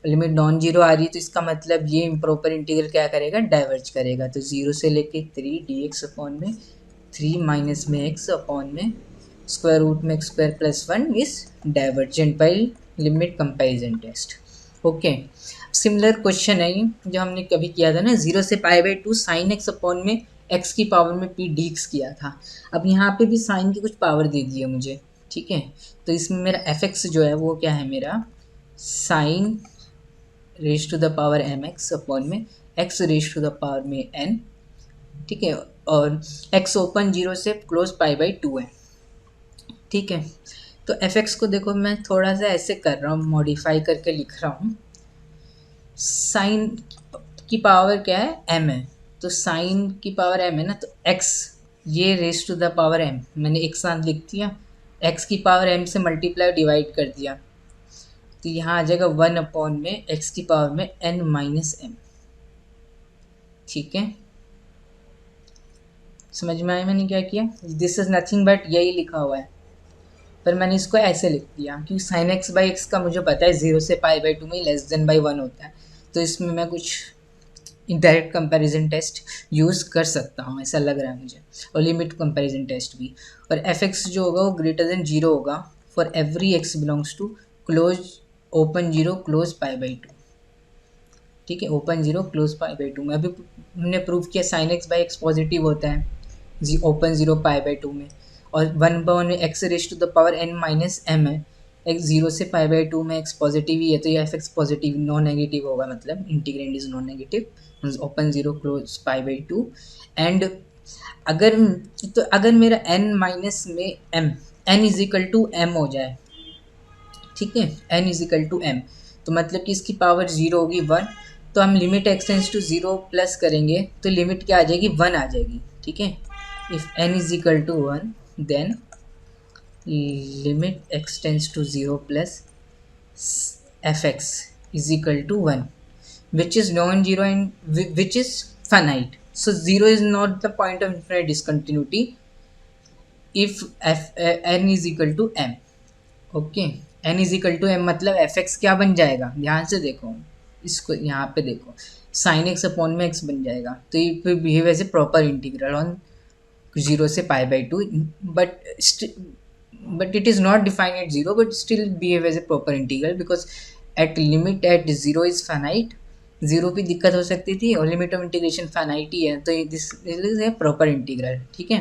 लिमिट नॉन जीरो आ रही है, तो इसका मतलब ये इम्प्रॉपर इंटीग्रल क्या करेगा, डाइवर्ज करेगा। तो 0 से लेके 3 डी एक्स अपॉन में 3 माइनस में एक्स अपॉन में स्क्वायर रूट में x square plus one is divergent by limit comparison test. Okay, similar question है ये जो हमने कभी किया था ना, 0 से π/2 साइन एक्स अपॉन में एक्स की पावर में पी डी एक्स किया था। अब यहाँ पे भी साइन की कुछ पावर दे दी है मुझे, ठीक है। तो इसमें मेरा एफ एक्स जो है वो क्या है, मेरा sine raise to the power m x upon में x raise to the power में एन, ठीक है। और एक्स ओपन 0 से क्लोज π/2 है, ठीक है। तो एफ एक्स को देखो मैं थोड़ा सा ऐसे कर रहा हूँ, मॉडिफाई करके लिख रहा हूँ, साइन की पावर क्या है एम है, तो साइन की पावर एम है ना, तो एक्स ये raise to the power m मैंने एक साथ लिख दिया, एक्स की पावर एम से मल्टीप्लाई डिवाइड कर दिया, तो यहाँ आ जाएगा 1 में एक्स की पावर में एन माइनस एम, ठीक है। समझ में आया मैंने क्या किया, दिस इज नथिंग बट यही लिखा हुआ है, पर मैंने इसको ऐसे लिख दिया क्योंकि साइन एक्स बाई एक्स का मुझे पता है 0 से π/2 में लेस देन बाई 1 होता है, तो इसमें मैं कुछ डायरेक्ट कंपैरिजन टेस्ट यूज़ कर सकता हूँ, ऐसा लग रहा है मुझे, और लिमिट कंपैरिजन टेस्ट भी। और एफ एक्स जो होगा वो ग्रेटर देन 0 होगा for every x belongs to close open 0 close π/2, ठीक है, ओपन 0 क्लोज π/2 में। अभी हमने प्रूव किया sine x by x positive होता है ओपन 0 π/2 में, और 1 में x raise to the power n minus m है, एक्स 0 से π/2 में एक्स पॉजिटिव ही है, तो ये f x positive non negative होगा, मतलब integrand is non negative open 0 close π/2। And अगर मेरा n माइनस में m n is equal to m हो जाए, ठीक है, n is equal to m, तो मतलब कि इसकी पावर 0 होगी 1, तो हम लिमिट एक्सटेंस टू 0 प्लस करेंगे तो लिमिट क्या आ जाएगी, 1 आ जाएगी, ठीक है। If n is equal to 1 then limit x tends to 0 plus fx is equal to 1, which is non-zero and which is finite. So 0 is not the point of infinite discontinuity if n is equal to m. Okay, n is equal to m मतलब fx क्या बन जाएगा, ध्यान से देखो इसको, यहाँ पे देखो sin x अपॉन में x बन जाएगा, तो ये behave as a proper integral on 0 से π/2, but it is not defined at 0 but still behave as a proper integral because at limit at 0 is finite, 0 भी दिक्कत हो सकती थी और लिमिट ऑफ इंटीग्रेशन फाइनाइट ही है, तो this is a proper integral, ठीक है।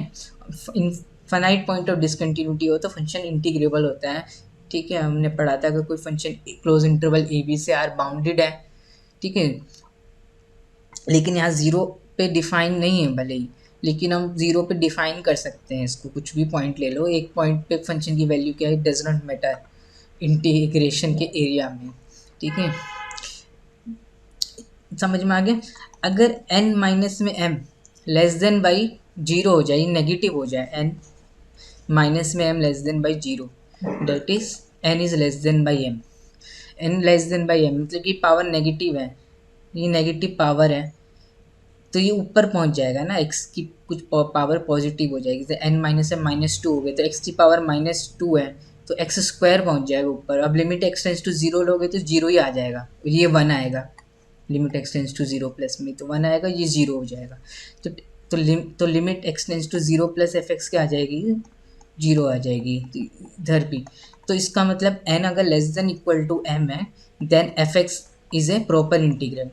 फाइनाइट पॉइंट ऑफ डिसकंटिन्यूटी हो तो फंक्शन इंटीग्रेबल होता है, ठीक है। हमने पढ़ा था कि कोई function close interval a b से आर बाउंडेड है, ठीक है, लेकिन यहाँ 0 पे डिफाइन नहीं है भले ही, लेकिन हम 0 पे डिफाइन कर सकते हैं इसको, कुछ भी पॉइंट ले लो, एक पॉइंट पे फंक्शन की वैल्यू क्या है, डज नॉट मैटर इंटीग्रेशन के एरिया में, ठीक है। समझ में आ गया। अगर n माइनस में m लेस देन बाई 0 हो जाए, नेगेटिव हो जाए, n माइनस में m less than by 0, that is n is less than by m, n less than by m मतलब कि पावर नेगेटिव है, ये नेगेटिव पावर है, तो ये ऊपर पहुंच जाएगा ना, x की कुछ पावर पॉजिटिव हो जाएगी, तो n माइनस है -2 हो गए, तो x की पावर -2 है तो x स्क्वायर पहुंच जाएगा ऊपर। अब लिमिट एक्सटेंस टू 0 लोगे तो 0 ही आ जाएगा, ये 1 आएगा, लिमिट एक्सटेंस टू 0 प्लस में तो 1 आएगा, ये 0 हो जाएगा, तो limit x tends to 0 plus fx क्या आ जाएगी, 0 आ जाएगी इधर भी। तो इसका मतलब n अगर less than equal to m है then fx is a proper integral,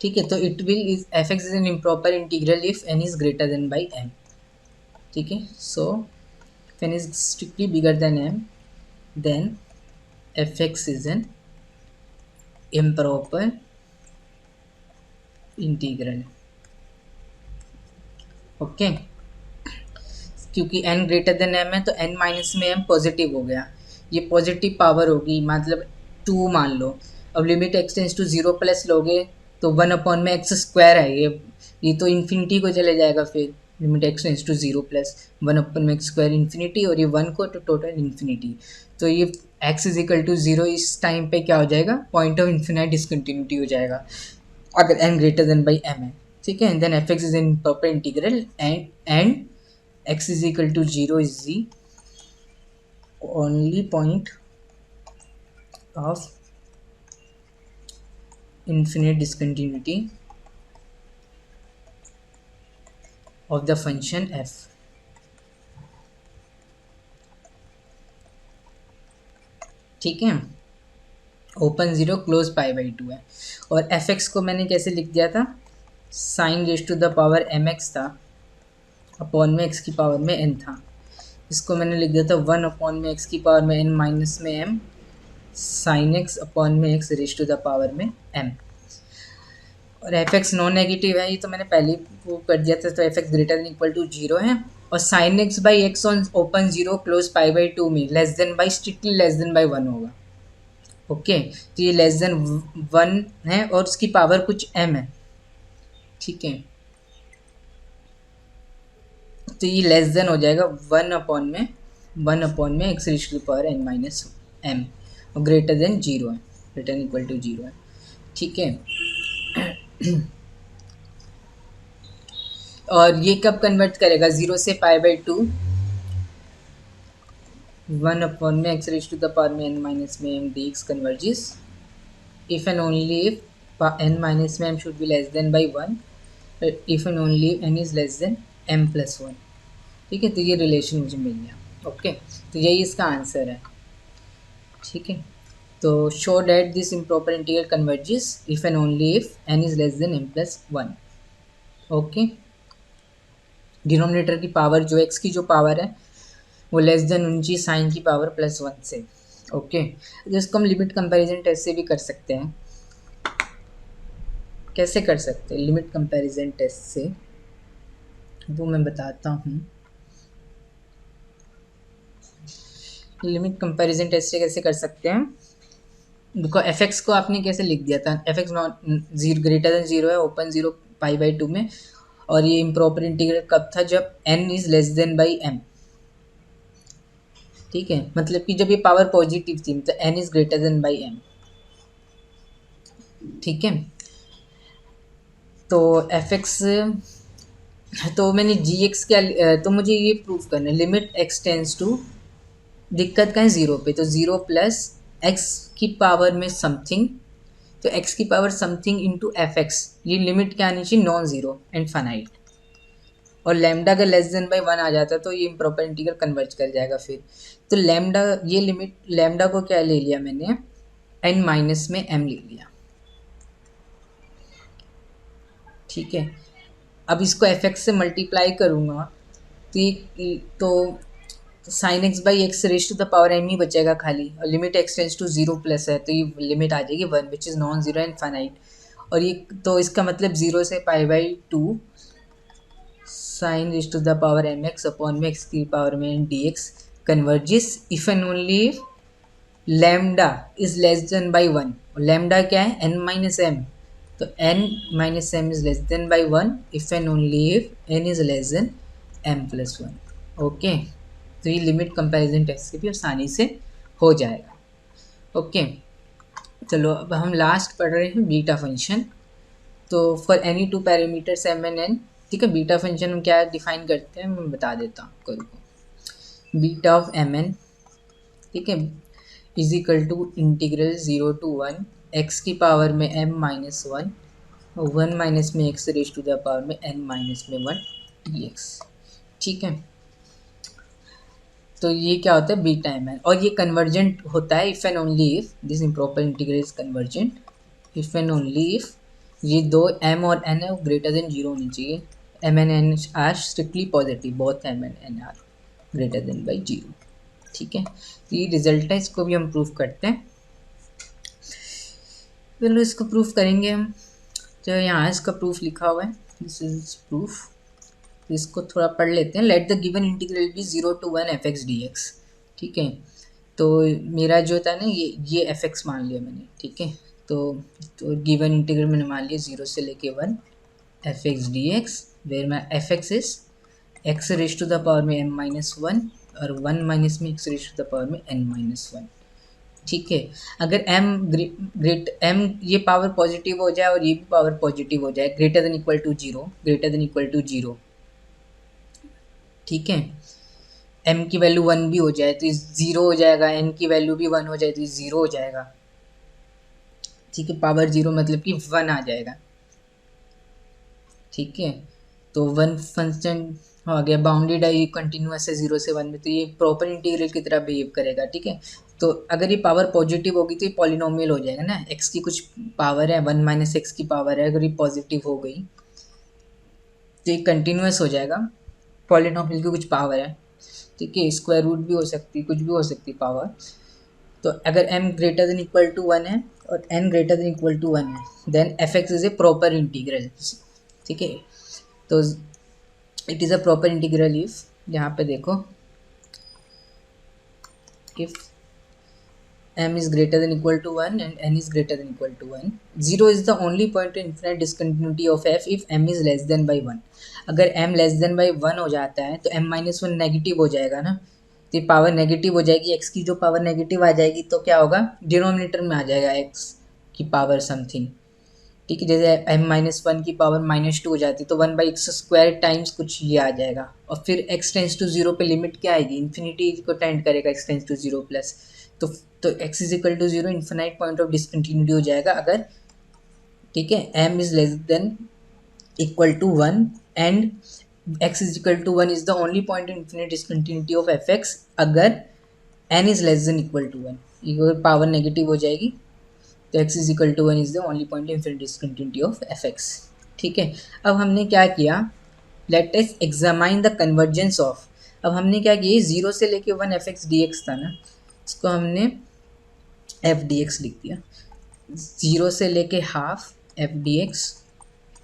ठीक है। तो it will is fx is an improper integral if n is greater than by m, ठीक है। So if n is strictly bigger than m then fx is an improper integral, okay. क्योंकि n greater than m है तो n minus में m positive हो गया, ये positive power होगी, मतलब 2 मान लो। अब लिमिट एक्सटेंस टू 0 प्लस लोगे तो 1 अपॉन में x स्क्वायर है, ये तो इन्फिनिटी को चले जाएगा, फिर limit x tends to 0 plus 1 upon में x स्क्वायर इन्फिनिटी, और ये 1 को तो टोटल इन्फिनिटी, तो ये x इज इक्वल टू 0 इस टाइम पे क्या हो जाएगा, पॉइंट ऑफ इन्फिनाइट डिसकंटिन्यूटी हो जाएगा अगर n greater than by m है, ठीक है। Then fx is improper integral and x is equal to 0 is the only point of infinite discontinuity of the function f, ठीक है। Open 0 close π/2 है, और fx को मैंने कैसे लिख दिया था, sine raise to the power mx था, अपॉन में x की पावर में n था, इसको मैंने लिख दिया था 1 अपॉन में x की पावर में n माइनस में m साइन x अपॉन में x raise to the power में m, और fx नॉन नेगेटिव है, ये तो मैंने पहले वो कर दिया था, तो fx greater than equal to 0 है, और sine x by x on open 0 close π/2 में less than by strictly less than by 1 होगा, ओके। तो ये लेस देन 1 है और उसकी पावर कुछ m है, ठीक है। तो ये लेस देन हो जाएगा 1 अपॉन में x raise to the power n minus m, और ग्रेटर देन 0 है, ग्रेटर देन इक्वल टू 0 है, ठीक है। और ये कब कन्वर्ट करेगा, 0 से π/2, 1 अपॉन में x raise to the power में n माइनस में m dx converges if and only if n minus में m should be less than by 1, if and only n is less than m plus 1, ठीक है। तो ये relation मुझे मिल गया, okay. तो यही इसका आंसर है, ठीक है। तो show that this improper integral converges if and only if n is less than m plus 1, okay. Denominator की पावर जो x की जो पावर है वो लेस देन उनकी साइन की पावर प्लस 1 से, ओके। तो इसको हम लिमिट कंपैरिजन टेस्ट से भी कर सकते हैं, कैसे कर सकते हैं लिमिट कंपैरिजन टेस्ट से, वो मैं बताता हूँ। लिमिट कंपैरिजन टेस्ट से कैसे कर सकते हैं, बिकॉज एफ एक्स को आपने कैसे लिख दिया था, f x not zero greater than zero है open zero pi by two में, और ये इम्प्रॉपर इंटीग्रल कब था, जब n is less than by m. ठीक है, मतलब कि जब ये पावर पॉजिटिव थी, मतलब n is greater than by m. ठीक है, तो एफ एक्स, तो मैंने जी एक्स क्या, तो मुझे ये प्रूव करना है लिमिट एक्स टेंस टू, दिक्कत का है ज़ीरो पे, तो ज़ीरो प्लस एक्स की पावर में समथिंग, तो एक्स की power something into F x, ये लिमिट क्या आनी चाहिए, नॉन ज़ीरो एंड फाइनाइट। और लैम्डा अगर लेस देन बाई वन आ जाता तो ये इम्प्रॉपर इंटीग्रल कन्वर्ज कर जाएगा फिर। तो लैम्डा, ये लिमिट लैम्डा को क्या ले लिया मैंने, एन माइनस में एम ले लिया। ठीक है, अब इसको एफ एक्स से मल्टीप्लाई करूँगा तो ये, तो sine x by x raise to the power m ही बचेगा खाली, और limit x tends to zero plus है, तो ये लिमिट आ जाएगी one which is non zero and finite. और ये तो इसका मतलब जीरो से pi by two sine raise to the power m x upon में एक्स की पावर में d x converges if and only lambda is less than by one. Lambda क्या है, एन माइनस एम, तो n minus m is less than by one if and only if n is less than m plus one. Okay, तो ये limit comparison test से भी आसानी से हो जाएगा। ओके, चलो अब हम लास्ट पढ़ रहे हैं बीटा फंक्शन। तो for any two parameters m and n, ठीक है, बीटा फंक्शन हम क्या डिफाइन करते हैं मैं बता देता हूँ आपको, रुको। बीटा ऑफ एम एन, ठीक है, is equal to integral zero to one x की पावर में M minus one, one minus में x raise to the power में एन माइनस में वन डी एक्स। ठीक है, तो ये क्या होता है बीटा एम एन, और ये कन्वर्जेंट होता है if and only if this improper integral is convergent if and only if ये दो एम और एन है वो ग्रेटर देन जीरो होनी चाहिए। M and n are strictly positive, both m and n are greater than by zero. ठीक है, तो ये रिजल्ट है, इसको भी हम प्रूफ करते हैं। चलो इसको प्रूफ करेंगे हम, जो यहाँ इसका प्रूफ लिखा हुआ है, दिस इज प्रूफ, इसको थोड़ा पढ़ लेते हैं। Let the given integral be zero to one F x D x. ठीक है, तो मेरा जो था ना ये एफ एक्स मान लिया मैंने। ठीक है, तो गिवन इंटीग्रल मैंने मान लिया जीरो से लेके one F x D x, where my f x is x raise to the power में एम माइनस वन, और वन माइनस में x raise to the power में एन माइनस वन। ठीक है, अगर m ग्रेट m ये power positive हो जाए और ये भी पावर पॉजिटिव हो जाए, greater than equal to zero, greater than equal to zero. ठीक है, m की वैल्यू वन भी हो जाए तो ज़ीरो हो जाएगा, n की वैल्यू भी वन हो जाए तो ज़ीरो हो जाएगा। ठीक है, पावर जीरो मतलब कि वन आ जाएगा। ठीक है, तो वन फंक्शन हो गया, बाउंडेड है, ये कंटिन्यूस है जीरो से वन में, तो ये प्रॉपर इंटीग्रल की तरह बिहेव करेगा। ठीक है, तो अगर ये पावर पॉजिटिव होगी तो ये पॉलिनोमियल हो जाएगा ना, एक्स की कुछ पावर है, वन माइनस एक्स की पावर है, अगर ये पॉजिटिव हो गई तो ये कंटिन्यूस हो जाएगा, पॉलिनोमियल की कुछ पावर है। ठीक है, स्क्वायर रूट भी हो सकती है, कुछ भी हो सकती है पावर। तो अगर m greater than equal to one है और n greater than equal to one है, then f x is a proper integral. ठीक है, तो it is a proper integral if, यहाँ पे देखो, if m is greater than equal to 1 and n is greater than equal to 1, 0 is the only point of infinite discontinuity of f if m is less than by 1। अगर m less than by one हो जाता है तो m minus one negative हो जाएगा ना, तो ये पावर नेगेटिव हो जाएगी, x की जो पावर नेगेटिव आ जाएगी तो क्या होगा, डिनोमिनेटर में आ जाएगा x की पावर समथिंग। ठीक है, जैसे m माइनस वन की पावर माइनस टू हो जाती है तो one by x square times कुछ ये आ जाएगा, और फिर x टेंस टू जीरो पे लिमिट क्या आएगी, इन्फिनिटी को टेंड करेगा x tends to zero plus, तो x is equal to zero infinite point of discontinuity हो जाएगा अगर, ठीक है, m is less than equal to one and x is equal to one is the only point in infinite discontinuity of F X अगर n is less than equal to one, ये power negative हो जाएगी, तो x is equal to one is the only point in infinite discontinuity of F x. ठीक है, अब हमने क्या किया, let us examine the convergence of, अब हमने क्या किया, जीरो से लेके one F x D X था ना, इसको हमने एफ डी एक्स लिख दिया, ज़ीरो से लेके half F d x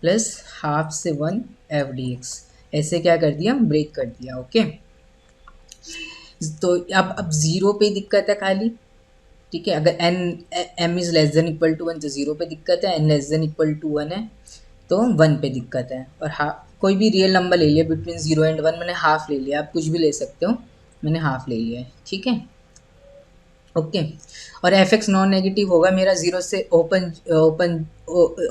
plus half से वन एफ डी एक्स, ऐसे क्या कर दिया, ब्रेक कर दिया। ओके, तो अब ज़ीरो पे दिक्कत है खाली, ठीक है। अगर N M is less than equal to one तो ज़ीरो पे दिक्कत है, N less than equal to one है तो वन पे दिक्कत है। और कोई भी रियल नंबर ले लिया बिटवीन ज़ीरो एंड वन, मैंने हाफ ले लिया, आप कुछ भी ले सकते हो, मैंने हाफ ले लिया है, ठीक है, ओके। और एफ एक्स नॉन नेगेटिव होगा मेरा ज़ीरो से open open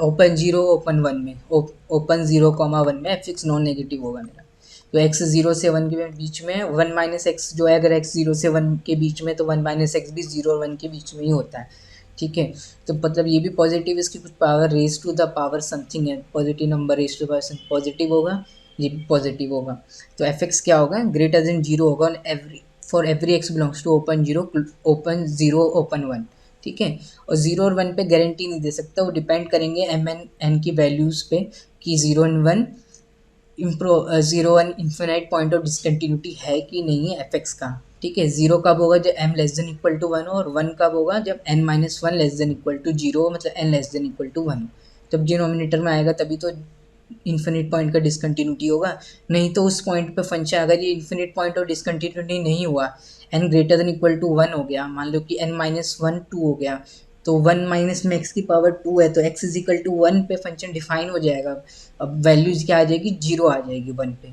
open zero open one में, ओपन ज़ीरो कॉमा वन में एफ एक्स नॉन नेगेटिव होगा मेरा। तो एक्स ज़ीरो से वन के बीच में, वन माइनस एक्स जो है, अगर एक्स ज़ीरो से वन के बीच में तो वन माइनस एक्स भी ज़ीरो और वन के बीच में ही होता है, ठीक है। तो मतलब ये भी पॉजिटिव, इसकी कुछ power raise to the power something है, positive number raise to power positive होगा, ये भी पॉजिटिव होगा। तो एफ एक्स क्या होगा, ग्रेटर देन जीरो होगा for every x belongs to open zero open one, ठीक है। और जीरो और वन पे गारंटी नहीं दे सकता, वो डिपेंड करेंगे एम एन एन की वैल्यूज़ पे कि zero and one zero and infinite point of discontinuity है कि नहीं है एफ एक्स का, ठीक है। जीरो कब होगा, जब m less than equal to one हो, और वन कब होगा, जब n minus one less than equal to zero, मतलब n less than equal to one. जब डिनोमिनेटर में आएगा तभी तो इन्फिनिट पॉइंट का डिसकंटिन्यूटी होगा, नहीं तो उस पॉइंट पे फंक्शन, अगर ये इन्फिनिट पॉइंट ऑफ डिसकंटिन्यूटी नहीं हुआ, N greater than equal to one हो गया, मान लो कि एन माइनस वन टू हो गया, तो वन माइनस में एक्स की पावर टू है तो X is equal to one पे फंक्शन डिफाइन हो जाएगा। अब वैल्यूज क्या आ जाएगी, जीरो आ जाएगी वन पे,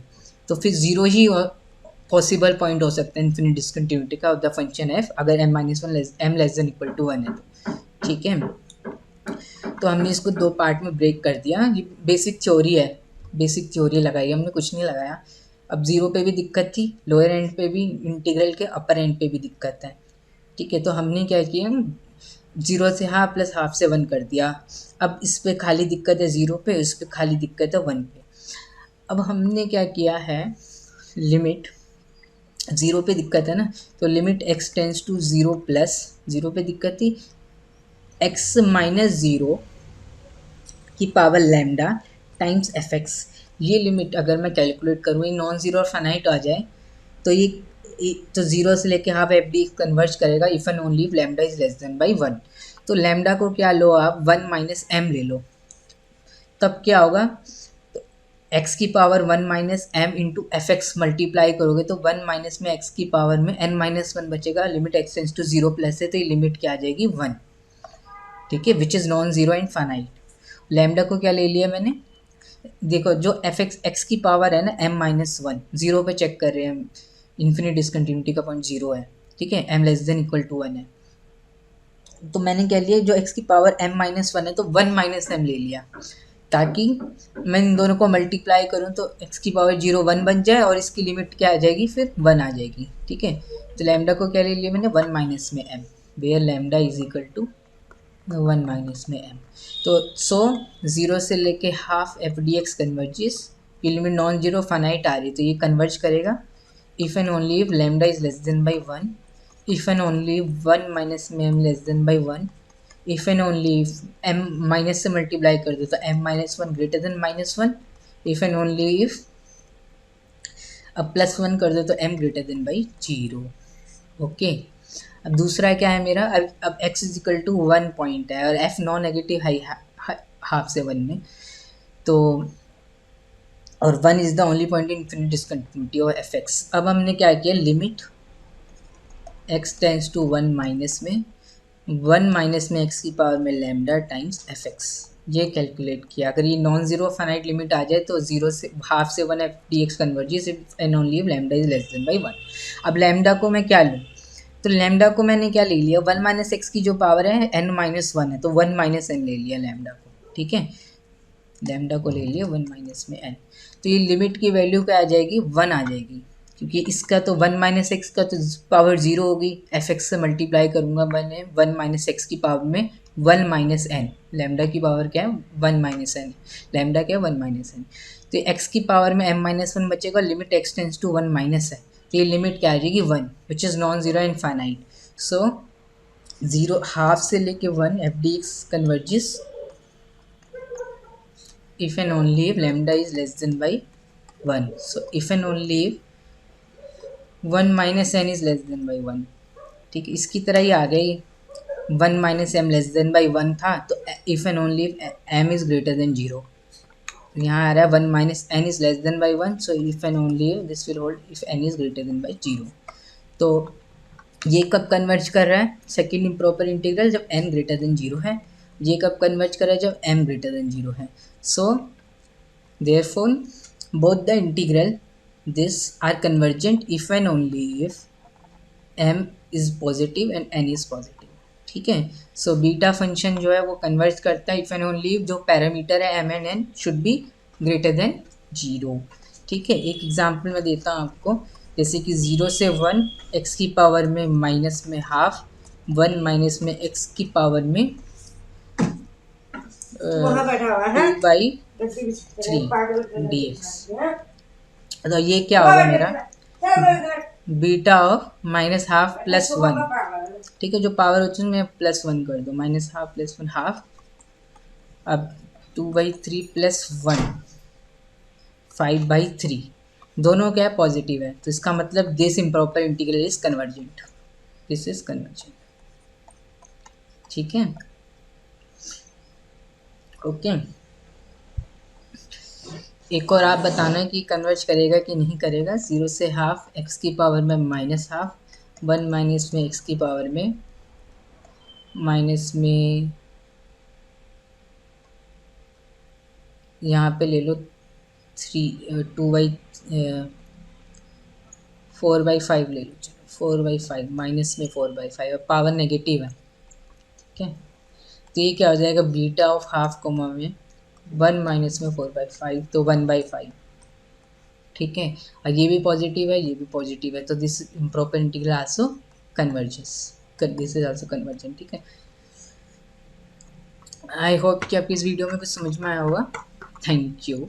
तो फिर जीरो ही पॉसिबल पॉइंट हो सकता है इन्फिनिट डिसकंटिन्यूटी का ऑफ द फंक्शन एफ, अगर M minus one M less than equal to one है तो, ठीक है। तो हमने इसको दो पार्ट में ब्रेक कर दिया, ये बेसिक थ्योरी है, बेसिक थ्योरी लगाई, हमने कुछ नहीं लगाया। अब ज़ीरो पे भी दिक्कत थी, लोअर एंड पे भी, इंटीग्रल के अपर एंड पे भी दिक्कत है, ठीक है। तो हमने क्या किया, ज़ीरो से हाफ प्लस हाफ से वन कर दिया। अब इस पे खाली दिक्कत है ज़ीरो पे, इस पे खाली दिक्कत है वन पे। अब हमने क्या किया है, लिमिट ज़ीरो पे दिक्कत है ना, तो limit x tends to zero plus, zero पे दिक्कत थी, एक्स माइनस ज़ीरो की power lambda times F x. ये लिमिट अगर मैं कैलकुलेट करूँ, ये नॉन ज़ीरो और फाइनाइट आ जाए तो तो ज़ीरो से लेके हाफ एफ डी कन्वर्ज करेगा if and only lambda is less than by one. तो लैम्डा को क्या लो आप, वन माइनस एम ले लो, तब क्या होगा, एक्स की power one minus M into F X multiply करोगे तो वन माइनस में एक्स की पावर में एन माइनस वन बचेगा, limit X tends to zero plus है तो ये लिमिट क्या आ जाएगी, वन, ठीक है, which is non zero and finite. Lambda को क्या ले लिया मैंने, देखो जो एफ एक्स एक्स की पावर है ना एम माइनस वन, जीरो पे चेक कर रहे हैं हम, इन्फिनिट डिसकंटिन्यूटी का पॉइंट जीरो है, ठीक है, M less than equal to one है, तो मैंने क्या लिया, जो एक्स की पावर एम माइनस वन है तो वन माइनस एम ले लिया, ताकि मैं इन दोनों को मल्टीप्लाई करूं तो एक्स की पावर जीरो वन बन जाए और इसकी लिमिट क्या आ जाएगी, फिर वन आ जाएगी, ठीक है। तो लैम्डा को क्या ले लिया मैंने, वन माइनस में m, where lambda is equal to one minus में एम। तो सो ज़ीरो से लेके half F d x converges, की लिमिट नॉन जीरो फाइनाइट आ रही तो ये कन्वर्ज करेगा if and only if lambda is less than by one, if and only one minus में m less than by one, if and only if m minus से multiply कर दो तो M minus one greater than minus one, if and only if अब plus one कर दो तो M greater than by zero, okay. अब दूसरा क्या है मेरा, अब x is equal to one point है और f नॉन नेगेटिव है हाफ से वन में, तो और one is the only point in infinite discontinuity of F X. अब हमने क्या किया, limit x tends to one minus में, वन माइनस में x की पावर में लैम्डा टाइम्स एफ एक्स, ये कैलकुलेट किया। अगर ये नॉन जीरो फाइनाइट लिमिट आ जाए तो जीरो से हाफ से one F d x converges and only lambda is less than by one. अब लैम्डा को मैं क्या लूँ, तो लैम्डा को मैंने क्या ले लिया, वन माइनस एक्स की जो पावर है एन माइनस वन है तो वन माइनस एन ले लिया लैम्डा को, ठीक है, लैम्डा को ले लिया वन माइनस में एन। तो ये लिमिट की वैल्यू क्या आ जाएगी, वन आ जाएगी, क्योंकि इसका तो वन माइनस एक्स का तो पावर जीरो होगी, एफ एक्स से मल्टीप्लाई करूँगा मैंने वन माइनस एक्स की पावर में वन माइनस एन, लैम्डा की पावर क्या है वन माइनस एन, लैम्डा क्या है वन माइनस एन, तो एक्स की पावर में एम माइनस वन बचेगा, limit x tends to one minus है तो ये लिमिट क्या आ जाएगी one, which is non zero and finite. So zero half से लेके one F d x converges if and only if lambda is less than by 1, so if and only if 1 minus n is less than by 1, ठीक है, इसकी तरह ही आ गई, 1 minus m less than by 1 था तो if and only if m is greater than 0, यहाँ आ रहा है 1 minus n is less than by 1, so if and only if this will hold if n is greater than by 0, तो ये कब converge कर रहा है, सेकेंड इम्प्रॉपर इंटीग्रल, जब n ग्रेटर देन 0 है। ये कब कन्वर्ज कर रहा है, जब m ग्रेटर देन 0 है। So therefore both the integral this are convergent if and only if m is positive and n is positive. ठीक है, सो बीटा फंक्शन जो है वो कन्वर्ज करता है इफ एंड ओनली जो पैरामीटर है m and n should be greater than 0। ठीक है, एक एग्जांपल मैं देता हूँ आपको, जैसे कि 0 से 1 x की पावर में माइनस में हाफ, 1 माइनस में x की पावर में 2/3 dx। तो ये क्या होगा मेरा beta of minus half plus 1। ठीक है, जो पावर होती है मैं +1 कर दूँ, माइनस हाफ प्लस 1 हाफ। अब 2/3 प्लस 1 5/3 दोनों क्या है, पॉजिटिव है, तो इसका मतलब this improper integral is convergent, this is convergent. ठीक है, ओके। एक और आप बताना कि कन्वर्ज करेगा कि नहीं करेगा। 0 से हाफ x की पावर में माइनस हाफ, 1 माइनस में x की पावर में माइनस में, यहाँ पे ले लो 4/5 ले लो, चलो 4/5 माइनस में 4/5, अब पावर नेगेटिव है। ठीक है, तो ये क्या हो जाएगा, बीटा ऑफ हाफ कोमा में 1 माइनस में 4/5, तो 1/5। ठीक है, और ये भी पॉजिटिव है, ये भी पॉजिटिव है, तो this improper integral also convergence, this is also convergent. ठीक है, आई होप कि आपकी इस वीडियो में कुछ समझ में आया होगा। Thank you.